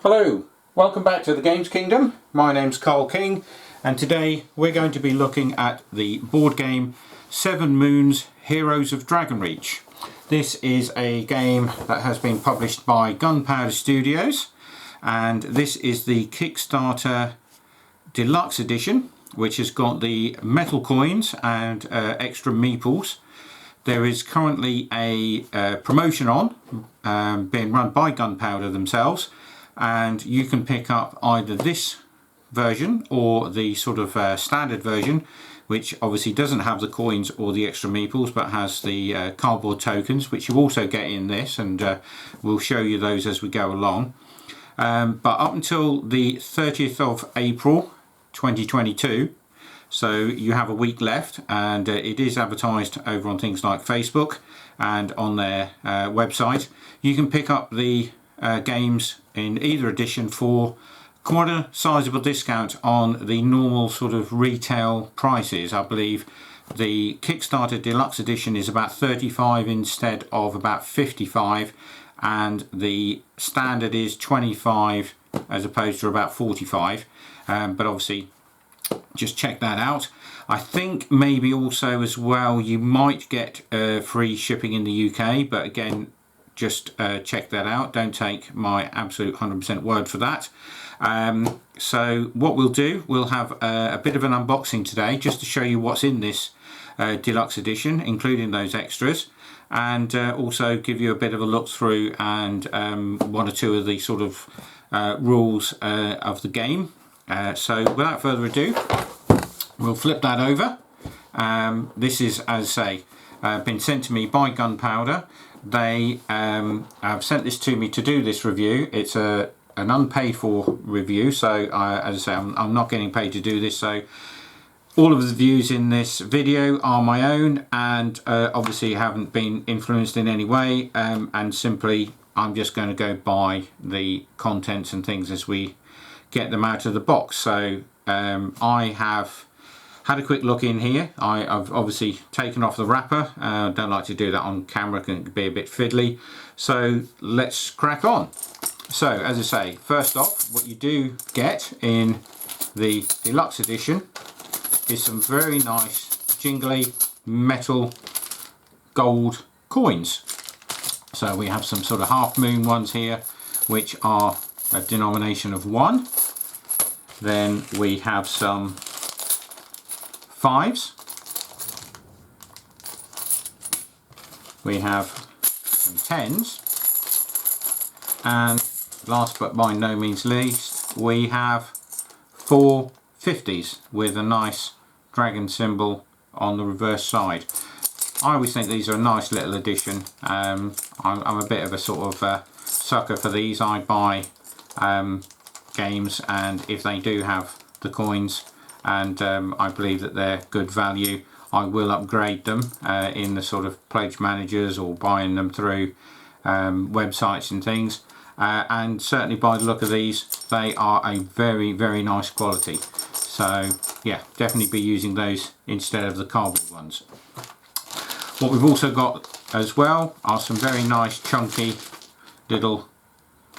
Hello, welcome back to the Games Kingdom. My name's Carl King and today we're going to be looking at the board game 7 Moons Heroes of Dragonreach. This is a game that has been published by Gunpowder Studios, and this is the Kickstarter Deluxe Edition, which has got the metal coins and extra meeples. There is currently a promotion on, being run by Gunpowder themselves, and you can pick up either this version or the sort of standard version, which obviously doesn't have the coins or the extra meeples but has the cardboard tokens, which you also get in this, and we'll show you those as we go along. But up until the 30th of April 2022, so you have a week left, and it is advertised over on things like Facebook and on their website. You can pick up the games in either edition for quite a sizable discount on the normal sort of retail prices. I believe the Kickstarter Deluxe Edition is about 35 instead of about 55, and the standard is 25 as opposed to about 45, but obviously just check that out. I think maybe also as well you might get free shipping in the UK, but again, just check that out. Don't take my absolute 100% word for that. So what we'll do, we'll have a bit of an unboxing today just to show you what's in this deluxe edition, including those extras, and also give you a bit of a look through and one or two of the sort of rules of the game. So without further ado, we'll flip that over. This is, as I say, been sent to me by Gunpowder. They have sent this to me to do this review. It's an unpaid for review, so as I say, I'm not getting paid to do this, so all of the views in this video are my own, and obviously haven't been influenced in any way, and simply I'm just going to go by the contents and things as we get them out of the box. So I have had a quick look in here. I've obviously taken off the wrapper. Don't like to do that on camera, it can be a bit fiddly. So let's crack on. So as I say, first off, what you do get in the deluxe edition is some very nice jingly metal gold coins. So we have some sort of half moon ones here, which are a denomination of 1. Then we have some 5s. We have some 10s. And last but by no means least, we have 4 50s with a nice dragon symbol on the reverse side. I always think these are a nice little addition. I'm a bit of a sort of sucker for these. I buy games, and if they do have the coins and I believe that they're good value, I will upgrade them in the sort of pledge managers or buying them through websites and things, and certainly by the look of these, they are a very nice quality. So yeah, definitely be using those instead of the cardboard ones. What we've also got as well are some very nice chunky little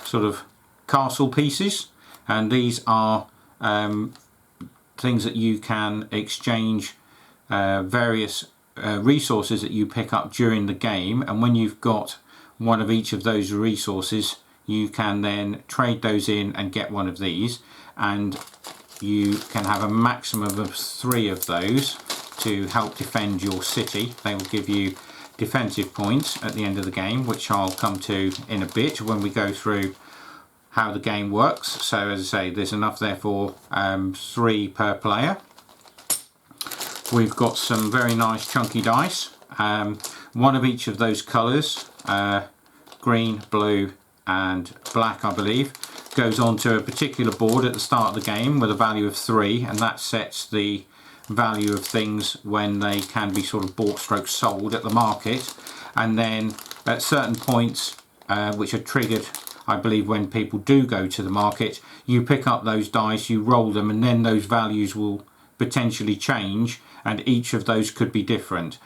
sort of castle pieces, and these are things that you can exchange various resources that you pick up during the game, and when you've got one of each of those resources, you can then trade those in and get one of these, and you can have a maximum of 3 of those to help defend your city. They will give you defensive points at the end of the game, which I'll come to in a bit when we go through how the game works. So as I say, there's enough there for 3 per player. We've got some very nice chunky dice, one of each of those colours, green, blue and black I believe, goes onto a particular board at the start of the game with a value of 3, and that sets the value of things when they can be sort of bought stroke sold at the market. And then at certain points, which are triggered I believe when people do go to the market, you pick up those dice, you roll them, and then those values will potentially change, and each of those could be different.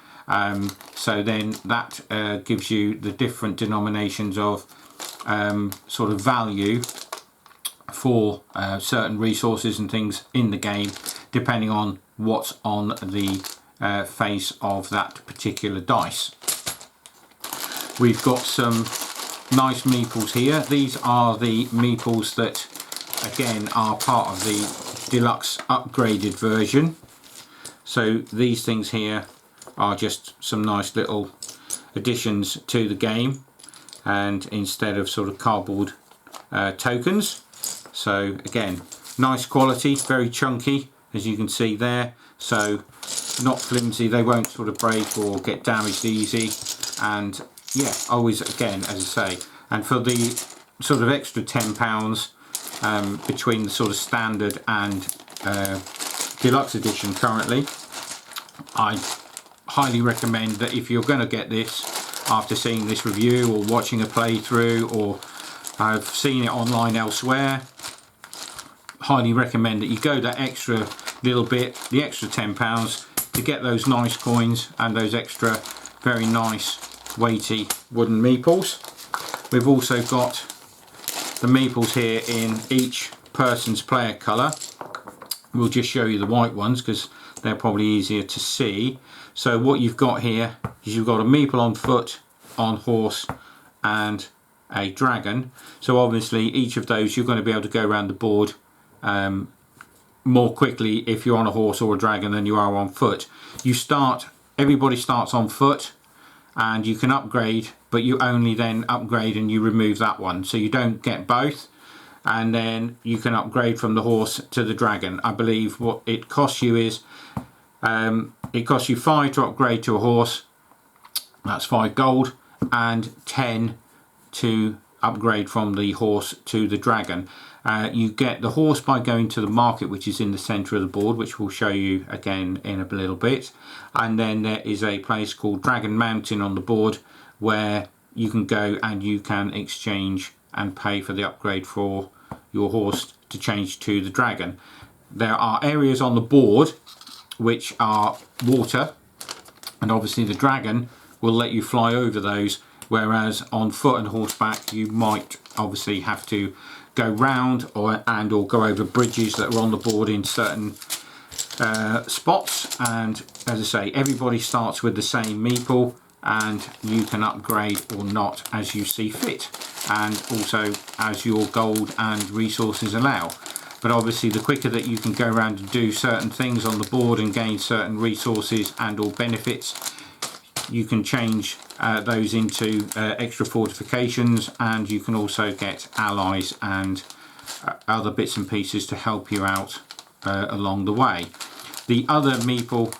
So then that gives you the different denominations of sort of value for certain resources and things in the game, depending on what's on the face of that particular dice. We've got some nice meeples here. These are the meeples that again are part of the deluxe upgraded version. So these things here are just some nice little additions to the game, and instead of sort of cardboard tokens. So again, nice quality, very chunky as you can see there, so not flimsy, they won't sort of break or get damaged easy. And yeah, always, again, as I say, and for the sort of extra £10 between the sort of standard and deluxe edition currently, I highly recommend that if you're going to get this after seeing this review or watching a playthrough, or I've seen it online elsewhere, highly recommend that you go that extra little bit, the extra £10, to get those nice coins and those extra very nice weighty wooden meeples. We've also got the meeples here in each person's player colour. We'll just show you the white ones because they're probably easier to see. So what you've got here is you've got a meeple on foot, on horse and a dragon. So obviously each of those you're going to be able to go around the board more quickly if you're on a horse or a dragon than you are on foot. Everybody starts on foot, and you can upgrade, but you only then upgrade and you remove that one, so you don't get both. And then you can upgrade from the horse to the dragon. I believe what it costs you is it costs you 5 to upgrade to a horse, that's 5 gold, and 10 to upgrade from the horse to the dragon. You get the horse by going to the market, which is in the centre of the board, which we'll show you again in a little bit. And then there is a place called Dragon Mountain on the board where you can go and you can exchange and pay for the upgrade for your horse to change to the dragon. There are areas on the board which are water, and obviously the dragon will let you fly over those, whereas on foot and horseback you might obviously have to go round or go over bridges that are on the board in certain spots. And as I say, everybody starts with the same meeple, and you can upgrade or not as you see fit, and also as your gold and resources allow. But obviously the quicker that you can go around and do certain things on the board and gain certain resources and or benefits, you can change those into extra fortifications, and you can also get allies and other bits and pieces to help you out along the way. The other meeple,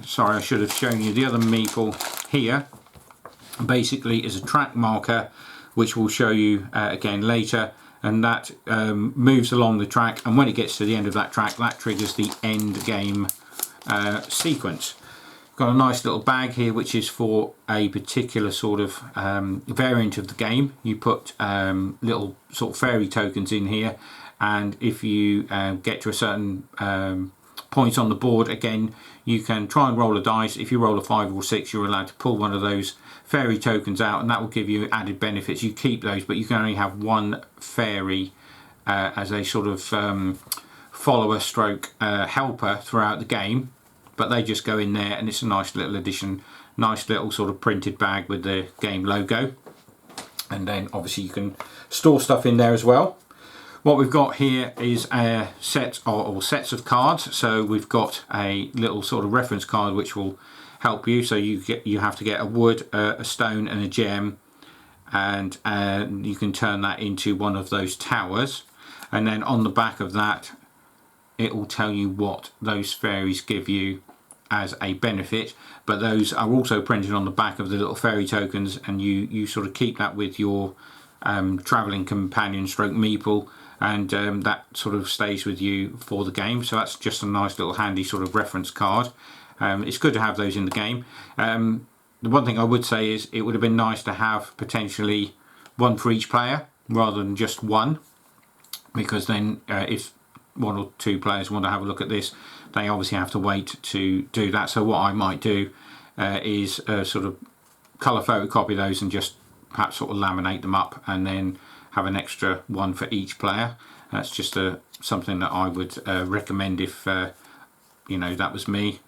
sorry, I should have shown you, the other meeple here basically is a track marker, which we'll show you again later, and that moves along the track, and when it gets to the end of that track, that triggers the end game sequence. Got a nice little bag here which is for a particular sort of variant of the game. You put little sort of fairy tokens in here, and if you get to a certain point on the board, again you can try and roll a dice. If you roll a 5 or 6, you're allowed to pull one of those fairy tokens out, and that will give you added benefits. You keep those, but you can only have one fairy as a sort of follower stroke helper throughout the game. But they just go in there, and it's a nice little addition, nice little sort of printed bag with the game logo. And then obviously you can store stuff in there as well. What we've got here is a set or sets of cards. So we've got a little sort of reference card which will help you. So you have to get a wood, a stone and a gem, and you can turn that into one of those towers. And then on the back of that, it will tell you what those fairies give you as a benefit, but those are also printed on the back of the little fairy tokens, and you sort of keep that with your travelling companion stroke meeple, and that sort of stays with you for the game. So that's just a nice little handy sort of reference card. It's good to have those in the game. The one thing I would say is it would have been nice to have potentially one for each player rather than just one, because then if 1 or 2 players want to have a look at this, they obviously have to wait to do that. So what I might do is sort of colour photocopy those and just perhaps sort of laminate them up, and then have an extra one for each player. That's just something that I would recommend if you know, that was me.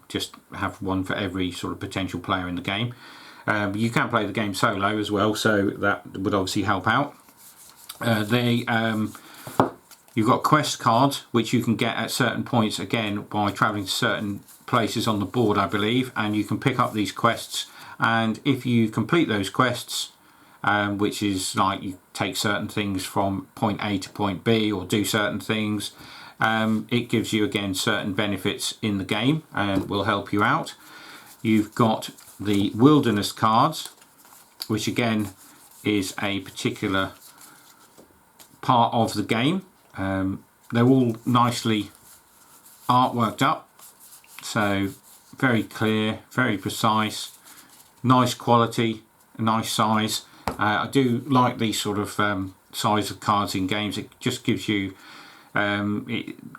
Just have one for every sort of potential player in the game. You can play the game solo as well, so that would obviously help out. You've got quest cards which you can get at certain points, again by travelling to certain places on the board, I believe, and you can pick up these quests, and if you complete those quests, which is like you take certain things from point A to point B or do certain things, it gives you again certain benefits in the game and will help you out. You've got the wilderness cards, which again is a particular part of the game. They're all nicely artworked up, so very clear, very precise, nice quality, nice size. I do like these sort of size of cards in games. It just gives you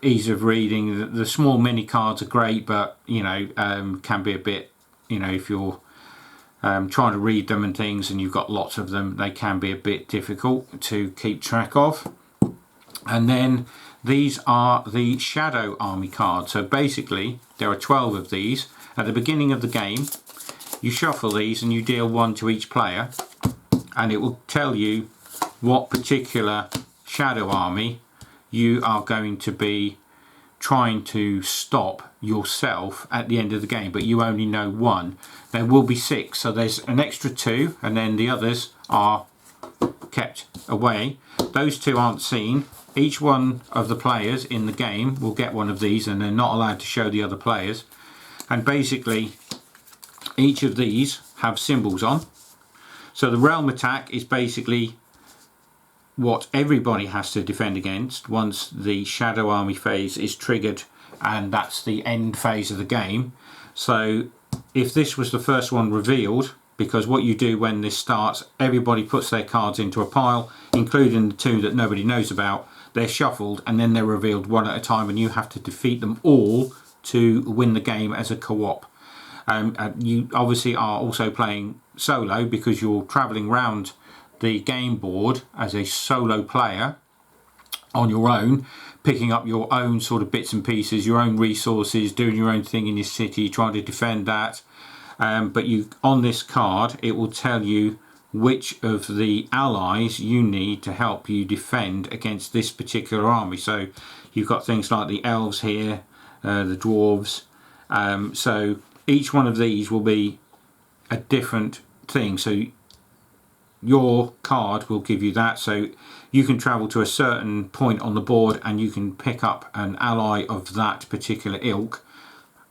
ease of reading. The small mini cards are great, but you know, can be a bit, you know, if you're trying to read them and things and you've got lots of them, they can be a bit difficult to keep track of. And then these are the Shadow Army cards. So basically there are 12 of these. At the beginning of the game you shuffle these and you deal one to each player, and it will tell you what particular Shadow Army you are going to be trying to stop yourself at the end of the game, but you only know one. There will be 6, so there's an extra 2, and then the others are kept away. Those 2 aren't seen. Each one of the players in the game will get one of these, and they're not allowed to show the other players. And basically each of these have symbols on. So the realm attack is basically what everybody has to defend against once the Shadow Army phase is triggered, and that's the end phase of the game. So if this was the first one revealed, because what you do when this starts, everybody puts their cards into a pile, including the 2 that nobody knows about. They're shuffled and then they're revealed one at a time, and you have to defeat them all to win the game as a co-op. You obviously are also playing solo because you're travelling around the game board as a solo player on your own, picking up your own sort of bits and pieces, your own resources, doing your own thing in your city, trying to defend that. But you, on this card, it will tell you which of the allies you need to help you defend against this particular army. So you've got things like the elves here, the dwarves. So each one of these will be a different thing. So your card will give you that. So you can travel to a certain point on the board and you can pick up an ally of that particular ilk.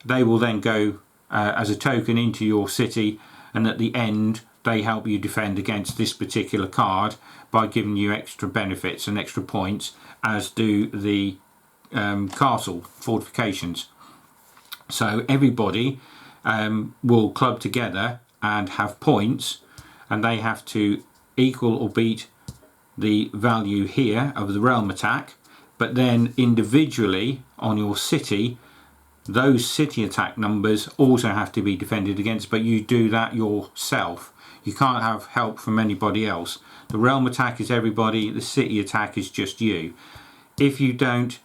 They will then go as a token into your city, and at the end they help you defend against this particular card by giving you extra benefits and extra points, as do the castle fortifications. So everybody will club together and have points, and they have to equal or beat the value here of the realm attack. But then individually on your city, those city attack numbers also have to be defended against, but you do that yourself. You can't have help from anybody else. The realm attack is everybody, the city attack is just you. If you don't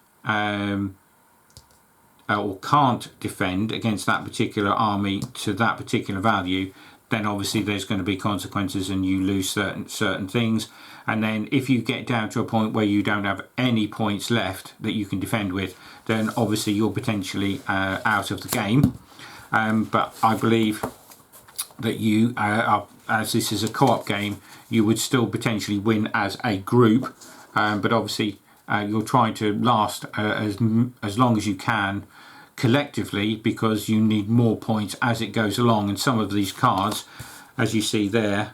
or can't defend against that particular army to that particular value, then obviously there's going to be consequences and you lose certain things. And then if you get down to a point where you don't have any points left that you can defend with, then obviously you're potentially out of the game. But I believe that you are, as this is a co-op game, you would still potentially win as a group, but obviously you're trying to last as long as you can collectively, because you need more points as it goes along. And some of these cards, as you see there,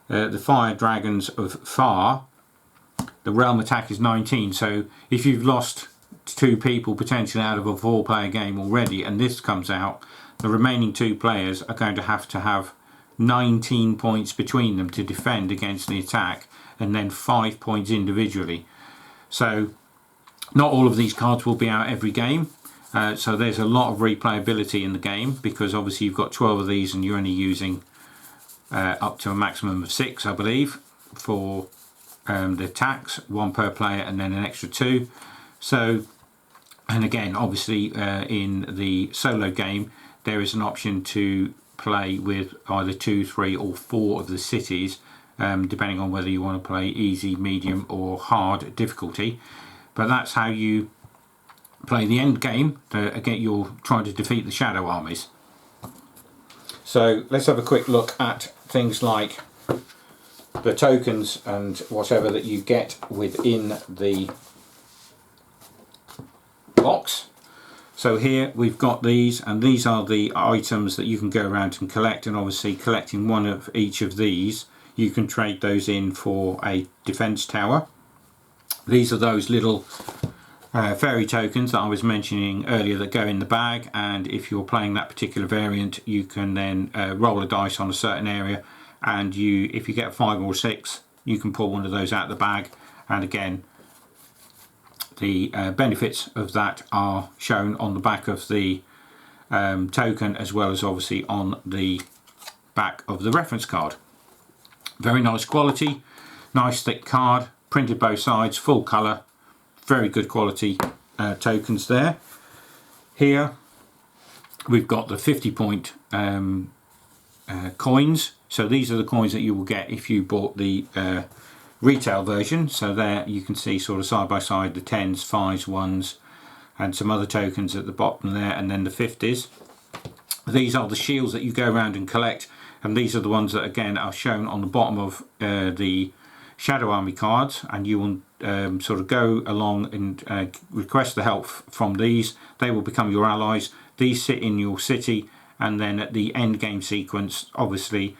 the Fire Dragons of Far, the realm attack is 19. So if you've lost 2 people potentially out of a 4-player game already, and this comes out, the remaining 2 players are going to have 19 points between them to defend against the attack, and then 5 points individually. So not all of these cards will be out every game. So there's a lot of replayability in the game, because obviously you've got 12 of these and you're only using up to a maximum of 6, I believe, for the attacks, 1 per player and then an extra 2. So, and again, obviously in the solo game there is an option to play with either 2, 3 or 4 of the cities, depending on whether you want to play easy, medium or hard difficulty. But that's how you play the end game. Again, you're trying to defeat the shadow armies. So let's have a quick look at things like the tokens and whatever that you get within the box. So here we've got these, and these are the items that you can go around and collect, and obviously collecting one of each of these you can trade those in for a defense tower. These are those little fairy tokens that I was mentioning earlier that go in the bag, and if you're playing that particular variant you can then roll a dice on a certain area, and if you get a 5 or 6 you can pull one of those out of the bag. And again, the benefits of that are shown on the back of the token, as well as obviously on the back of the reference card. Very nice quality, nice thick card, printed both sides, full colour, very good quality tokens there. Here we've got the 50 point coins. So these are the coins that you will get if you bought the retail version. So there you can see sort of side by side the 10s, 5s, 1s and some other tokens at the bottom there, and then the 50s. These are the shields that you go around and collect, and these are the ones that again are shown on the bottom of the Shadow Army cards, and you will sort of go along and request the help from these. They will become your allies. These sit in your city, and then at the end game sequence obviously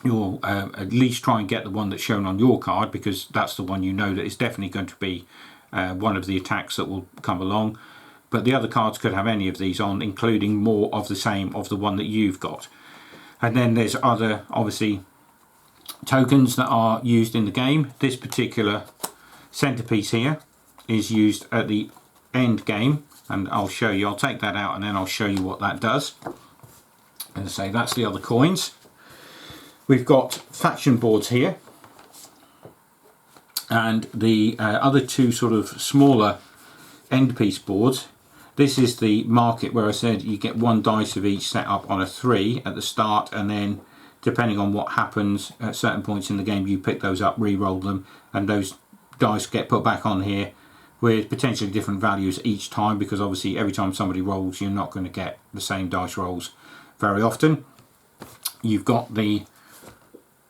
you'll at least try and get the one that's shown on your card, because that's the one you know that is definitely going to be one of the attacks that will come along. But the other cards could have any of these on, including more of the same of the one that you've got. And then there's other obviously tokens that are used in the game. This particular centerpiece here is used at the end game, and I'll show you. I'll take that out and then I'll show you what that does. As I say, that's the other coins. We've got faction boards here, and the other two sort of smaller end piece boards. This is the market where I said you get 1 dice of each set up on a 3 at the start, and then depending on what happens at certain points in the game you pick those up, re-roll them, and those dice get put back on here with potentially different values each time, because obviously every time somebody rolls you're not going to get the same dice rolls very often. You've got the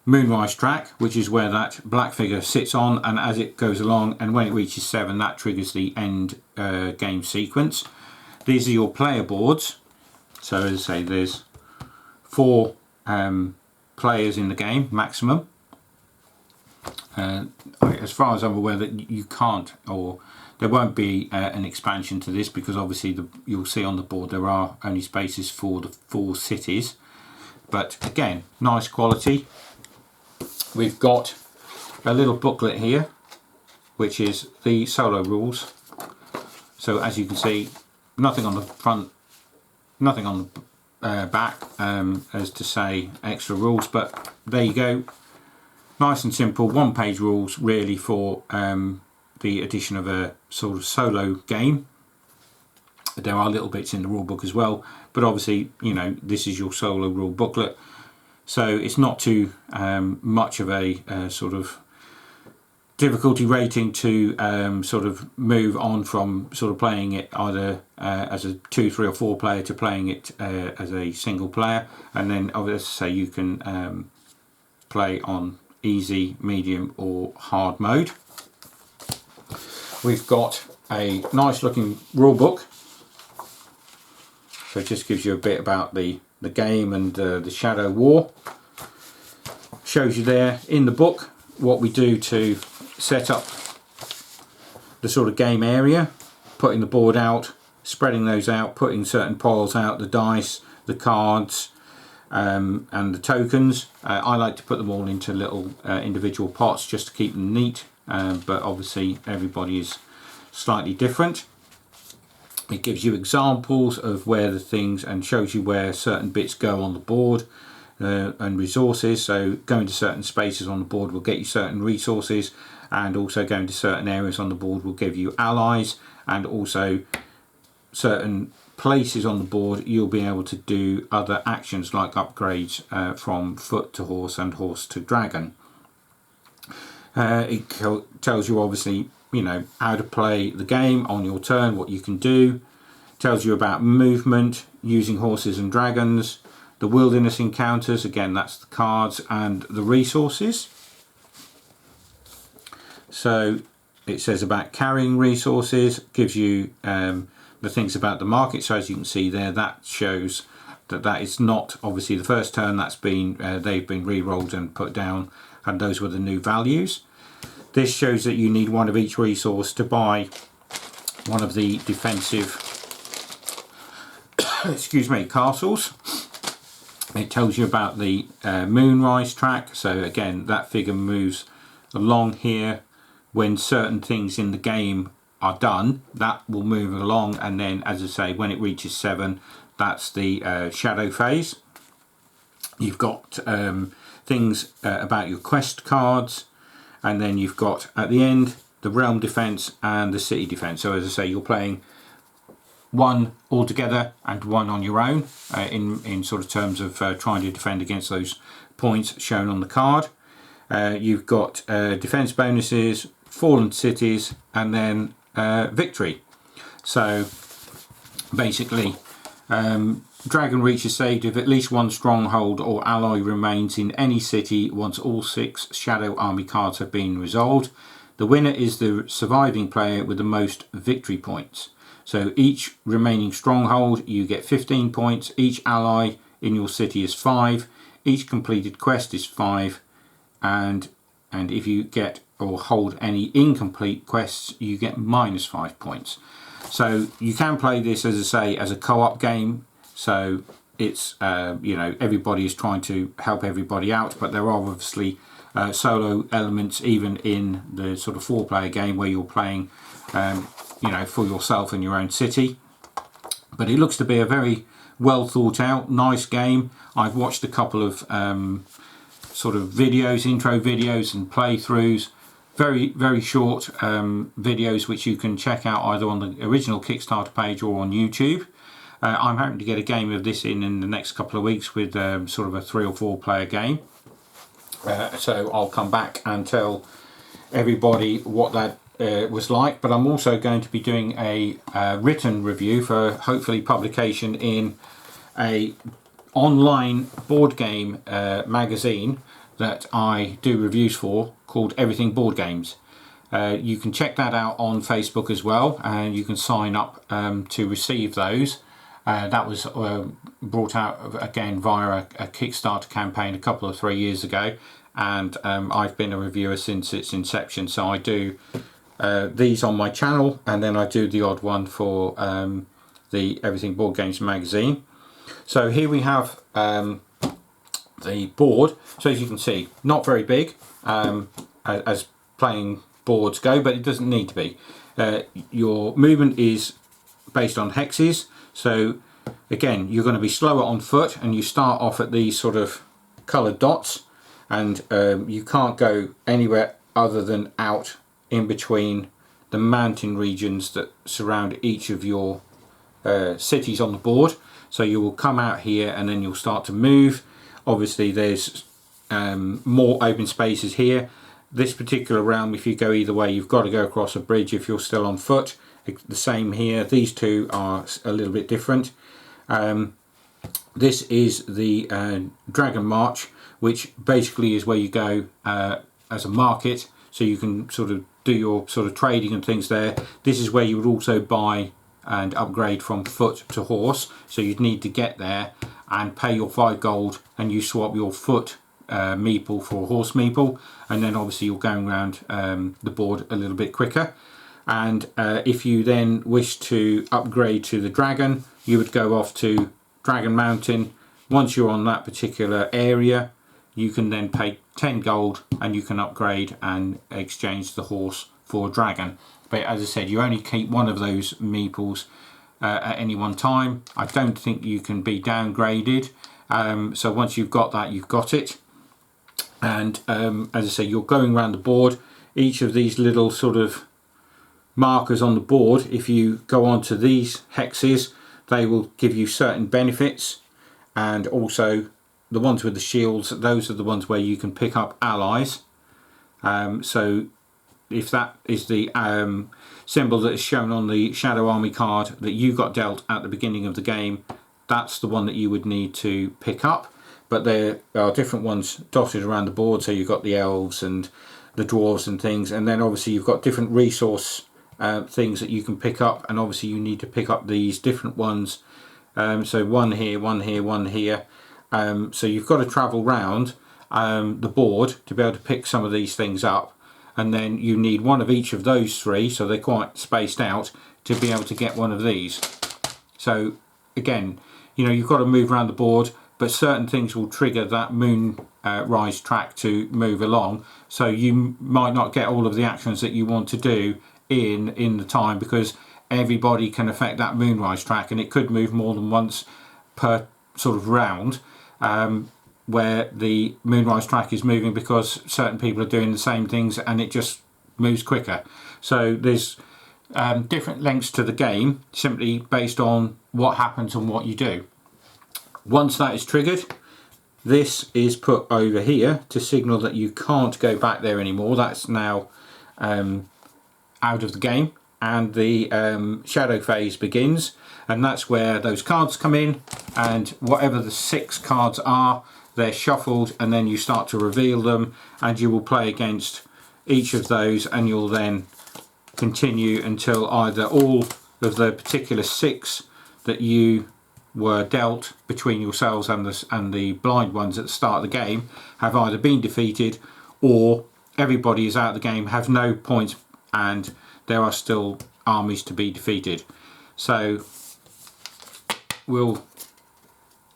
Moonrise track, which is where that black figure sits on, and as it goes along and when it reaches 7 that triggers the end game sequence. These are your player boards. So as I say, there's 4 players in the game maximum. As far as I'm aware, that you can't, or there won't be an expansion to this, because obviously you'll see on the board there are only spaces for the 4 cities. But again, nice quality. We've got a little booklet here which is the solo rules. So as you can see, nothing on the front, nothing on the back as to say extra rules, but there you go. Nice and simple, 1-page rules really for the addition of a sort of solo game. There are little bits in the rule book as well, but obviously, you know, this is your solo rule booklet, so it's not too much of a sort of difficulty rating to sort of move on from sort of playing it either as a 2, 3 or 4 player to playing it as a single player. And then obviously you can play on easy, medium or hard mode. We've got a nice looking rule book, so it just gives you a bit about the game and the Shadow War. Shows you there in the book what we do to set up the sort of game area, putting the board out, spreading those out, putting certain piles out, the dice, the cards and the tokens. I like to put them all into little individual pots just to keep them neat, but obviously everybody is slightly different. It gives you examples of where the things, and shows you where certain bits go on the board, and resources. So going to certain spaces on the board will get you certain resources, and also going to certain areas on the board will give you allies, and also certain places on the board you'll be able to do other actions like upgrades from foot to horse and horse to dragon. It tells you obviously, you know, how to play the game on your turn, what you can do. Tells you about movement, using horses and dragons, the wilderness encounters, again that's the cards, and the resources. So it says about carrying resources, gives you the things about the market. So as you can see there, that shows that that is not obviously the first turn, that's been they've been re-rolled and put down, and those were the new values. This shows that you need one of each resource to buy one of the defensive excuse me, castles. It tells you about the moonrise track. So again, that figure moves along here. When certain things in the game are done, that will move along, and then, as I say, when it reaches 7, that's the shadow phase. You've got things about your quest cards, and then you've got at the end the realm defense and the city defense. So as I say, you're playing one altogether and one on your own in sort of terms of trying to defend against those points shown on the card. You've got defense bonuses, fallen cities, and then victory. So basically, Dragonreach is saved if at least one stronghold or ally remains in any city once all 6 shadow army cards have been resolved. The winner is the surviving player with the most victory points. So each remaining stronghold you get 15 points, each ally in your city is 5, each completed quest is 5, and if you get or hold any incomplete quests you get -5 points. So you can play this, as I say, as a co-op game. So it's you know, everybody is trying to help everybody out, but there are obviously solo elements even in the sort of 4-player game where you're playing you know, for yourself in your own city. But it looks to be a very well thought out, nice game. I've watched a couple of sort of videos, intro videos and playthroughs, very short videos which you can check out either on the original Kickstarter page or on YouTube. I'm hoping to get a game of this in the next couple of weeks with sort of a 3 or 4 player game. So I'll come back and tell everybody what that was like, but I'm also going to be doing a written review for hopefully publication in a online board game magazine that I do reviews for, called Everything Board Games. You can check that out on Facebook as well, and you can sign up to receive those. That was brought out again via a Kickstarter campaign a couple of 3 years ago, and I've been a reviewer since its inception. So I do these on my channel, and then I do the odd one for the Everything Board Games magazine. So here we have the board. So as you can see, not very big as playing boards go, but it doesn't need to be. Your movement is based on hexes. So again, you're going to be slower on foot, and you start off at these sort of coloured dots, and you can't go anywhere other than out in between the mountain regions that surround each of your cities on the board. So you will come out here and then you'll start to move. Obviously there's more open spaces here. This particular realm, if you go either way, you've got to go across a bridge if you're still on foot. The same here. These two are a little bit different. This is the Dragon March, which basically is where you go as a market, so you can sort of do your sort of trading and things there. This is where you would also buy and upgrade from foot to horse, so you'd need to get there and pay your 5 gold, and you swap your foot meeple for a horse meeple, and then obviously you're going around the board a little bit quicker. And if you then wish to upgrade to the dragon, you would go off to Dragon Mountain. Once you're on that particular area, you can then pay 10 gold and you can upgrade and exchange the horse for a dragon. But as I said, you only keep one of those meeples at any one time. I don't think you can be downgraded. So once you've got that, you've got it. And as I say, you're going around the board. Each of these little sort of markers on the board, if you go onto these hexes, they will give you certain benefits. And also the ones with the shields, those are the ones where you can pick up allies. So if that is the symbol that is shown on the Shadow Army card that you got dealt at the beginning of the game, that's the one that you would need to pick up. But there are different ones dotted around the board, so you've got the elves and the dwarves and things, and then obviously you've got different resource things that you can pick up, and obviously you need to pick up these different ones. So one here, one here, one here. So you've got to travel round the board to be able to pick some of these things up, and then you need one of each of those three, so they're quite spaced out, to be able to get one of these. So again, you know, you've got to move around the board, but certain things will trigger that moon rise track to move along, so you might not get all of the actions that you want to do in the time, because everybody can affect that moonrise track, and it could move more than once per sort of round, where the moonrise track is moving because certain people are doing the same things and it just moves quicker. So there's different lengths to the game simply based on what happens and what you do. Once that is triggered, this is put over here to signal that you can't go back there anymore. That's now out of the game, and the shadow phase begins, and that's where those cards come in, and whatever the 6 cards are, they're shuffled, and then you start to reveal them, and you will play against each of those, and you'll then continue until either all of the particular 6 that you were dealt between yourselves and the blind ones at the start of the game have either been defeated, or everybody is out of the game, have no points, and there are still armies to be defeated. So we'll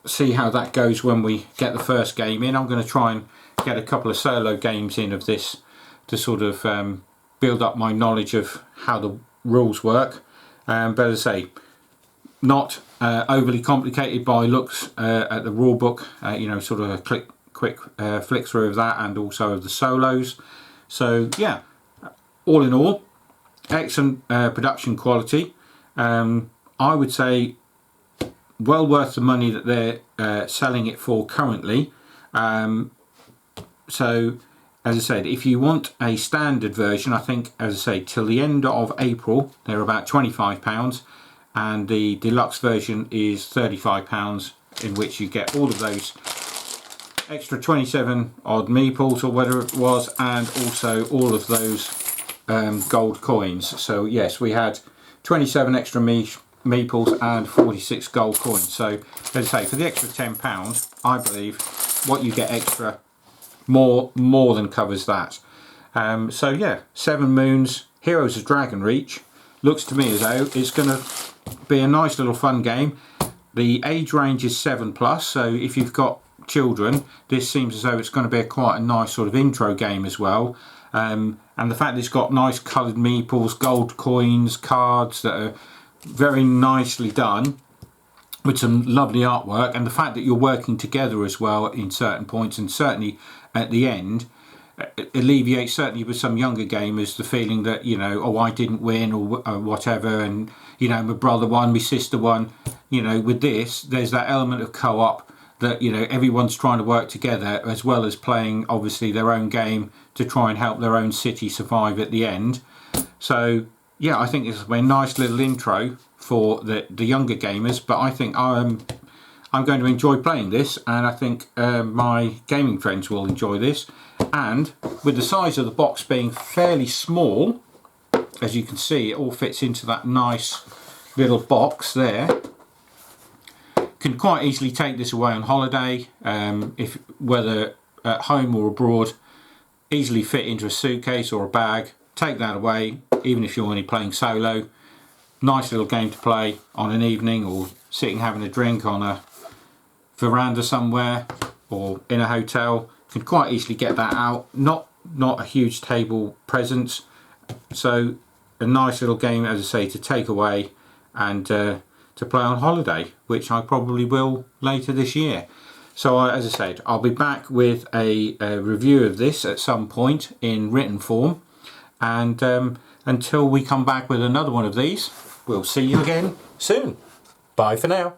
see how that goes when we get the first game in. I'm going to try and get a couple of solo games in of this to sort of build up my knowledge of how the rules work. But as I say, not overly complicated by looks at the rule book, you know, sort of a quick flick through of that, and also of the solos. So yeah, all in all, excellent production quality. I would say well worth the money that they're selling it for currently. So as I said, if you want a standard version, I think, as I say, till the end of April they're about £25, and the deluxe version is £35, in which you get all of those extra 27 odd meeples or whatever it was, and also all of those gold coins. So yes, we had 27 extra meeples and 46 gold coins. So as I say, for the extra £10, I believe what you get extra more than covers that. So yeah, 7 Moons, Heroes of Dragonreach. Looks to me as though it's going to be a nice little fun game. The age range is 7+, so if you've got children, this seems as though it's going to be quite a nice sort of intro game as well. And the fact that it's got nice coloured meeples, gold coins, cards that are very nicely done with some lovely artwork, and the fact that you're working together as well in certain points, and certainly at the end, alleviates, certainly with some younger gamers, the feeling that, you know, oh, I didn't win, or whatever, and, you know, my brother won, my sister won. You know, with this, there's that element of co-op that, you know, everyone's trying to work together, as well as playing obviously their own game to try and help their own city survive at the end. So yeah, I think this will be a nice little intro for the younger gamers, but I think I'm going to enjoy playing this, and I think my gaming friends will enjoy this. And with the size of the box being fairly small, as you can see, it all fits into that nice little box there. Can quite easily take this away on holiday, if whether at home or abroad. Easily fit into a suitcase or a bag. Take that away, even if you're only playing solo. Nice little game to play on an evening, or sitting having a drink on a veranda somewhere, or in a hotel. Can quite easily get that out. Not a huge table presence, so a nice little game, as I say, to take away and to play on holiday, which I probably will later this year. So as I said, I'll be back with a review of this at some point in written form, and until we come back with another one of these, we'll see you again soon. Bye for now.